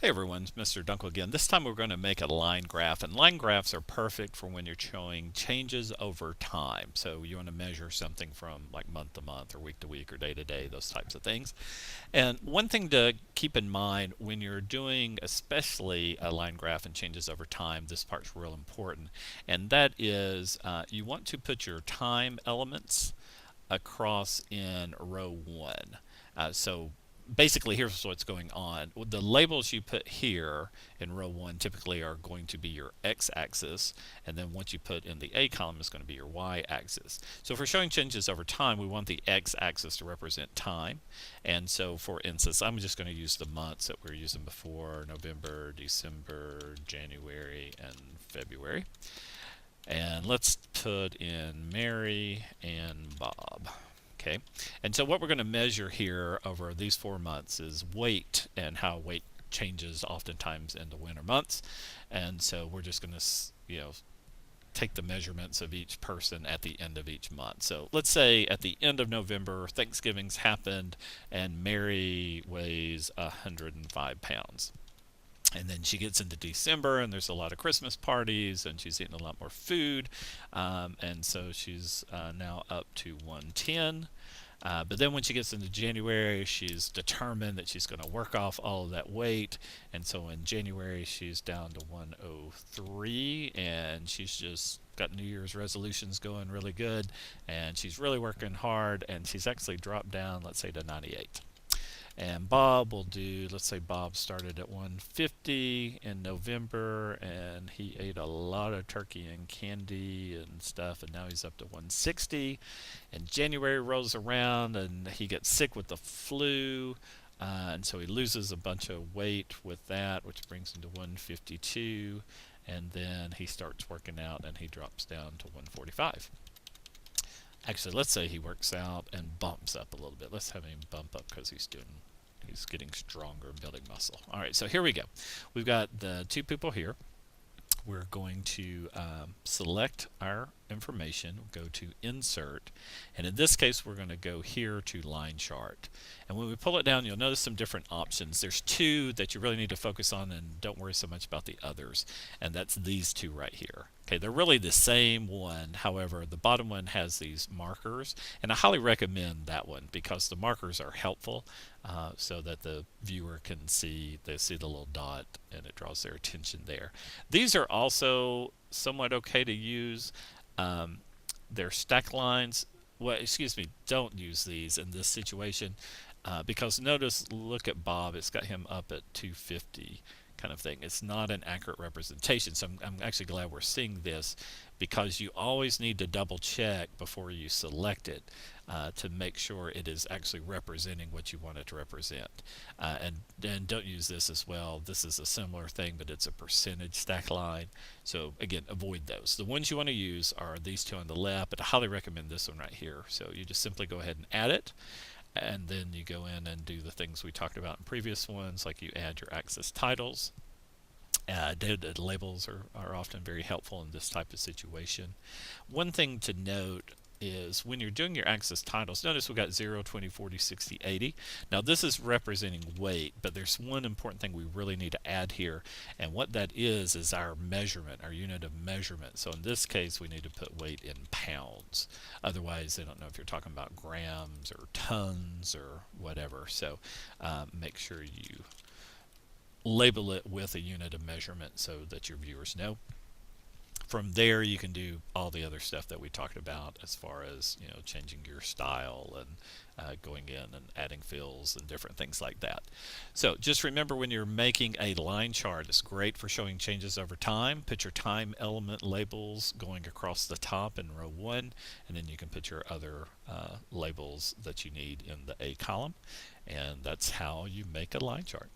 Hey everyone, it's Mr. Dunkel again. This time we're going to make a line graph, and line graphs are perfect for when you're showing changes over time. So you want to measure something from like month to month or week to week or day to day, those types of things. And one thing to keep in mind when you're doing especially a line graph and changes over time, this part's real important, and that is you want to put your time elements across in row 1. So basically here's what's going on. The labels you put here in row 1 typically are going to be your x-axis, and then what you put in the A column is going to be your y-axis. So for showing changes over time, we want the x-axis to represent time. And so for instance, I'm just going to use the months that we were using before: November, December, January, and February. And let's put in Mary and Bob. Okay, and so what we're going to measure here over these 4 months is weight, and how weight changes oftentimes in the winter months. And so we're just going to, take the measurements of each person at the end of each month. So let's say at the end of November, Thanksgiving's happened, and Mary weighs 105 pounds. And then she gets into December, and there's a lot of Christmas parties, and she's eating a lot more food, and so she's now up to 110. But then when she gets into January, she's determined that she's going to work off all of that weight, and so in January she's down to 103, and she's just got New Year's resolutions going really good, and she's really working hard, and she's actually dropped down, let's say, to 98. And Bob will do, let's say Bob started at 150 in November, and he ate a lot of turkey and candy and stuff, and now he's up to 160. And January rolls around, and he gets sick with the flu, and so he loses a bunch of weight with that, which brings him to 152. And then he starts working out, and he drops down to 145. Actually, let's say he works out and bumps up a little bit. Let's have him bump up because he's getting stronger and building muscle. All right, so here we go. We've got the two people here. We're going to select our information, go to Insert, and in this case we're going to go here to Line Chart. And when we pull it down, you'll notice some different options. There's two that you really need to focus on, and don't worry so much about the others, and that's these two right here. Okay, they're really the same one. However, the bottom one has these markers, and I highly recommend that one because the markers are helpful, so that the viewer can see, they see the little dot and it draws their attention there. These are also somewhat okay to use. They're stack lines. Well, excuse me, don't use these in this situation, because notice, look at Bob, it's got him up at 250 kind of thing. It's not an accurate representation. So I'm actually glad we're seeing this, because you always need to double check before you select it, to make sure it is actually representing what you want it to represent. And don't use this as well. This is a similar thing, but it's a percentage stack line. So again, avoid those. The ones you want to use are these two on the left, but I highly recommend this one right here. So you just simply go ahead and add it, and then you go in and do the things we talked about in previous ones, like you add your axis titles. Data labels are often very helpful in this type of situation. One thing to note is when you're doing your axis titles, notice we got 0, 20, 40, 60, 80. Now this is representing weight, but there's one important thing we really need to add here, and what that is our measurement, our unit of measurement. So in this case, we need to put weight in pounds. Otherwise, they don't know if you're talking about grams or tons or whatever. So make sure you label it with a unit of measurement so that your viewers know. From there, you can do all the other stuff that we talked about, as far as changing your style and going in and adding fills and different things like that. So just remember, when you're making a line chart, it's great for showing changes over time. Put your time element labels going across the top in row 1, and then you can put your other labels that you need in the A column, and that's how you make a line chart.